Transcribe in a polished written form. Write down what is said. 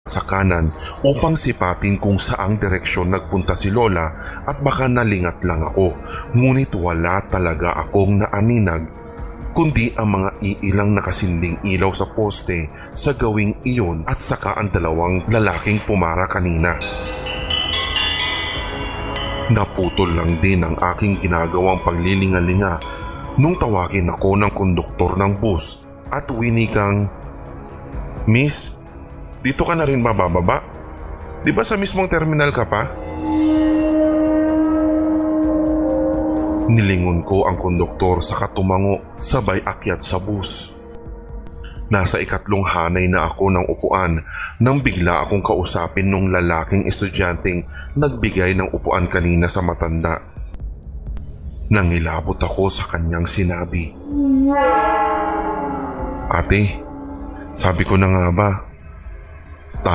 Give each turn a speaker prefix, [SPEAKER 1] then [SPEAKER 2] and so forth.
[SPEAKER 1] sa kanan upang sipatin kung saang direksyon nagpunta si Lola at baka nalingat lang ako. Ngunit wala talaga akong naaninag kundi ang mga iilang nakasinding ilaw sa poste sa gawing iyon at saka ang dalawang lalaking pumara kanina. Naputol lang din ang aking ginagawang paglilingalinga nung tawagin ako ng konduktor ng bus at winikang, "Miss, dito ka na rin bababa? Di ba sa mismong terminal ka pa?" Nilingon ko ang konduktor sa katumango sabay akyat sa bus. Nasa ikatlong hanay na ako ng upuan nang bigla akong kausapin nung lalaking estudyanteng nagbigay ng upuan kanina sa matanda. Nangilabot ako sa kanyang sinabi, "Ate, sabi ko na nga ba,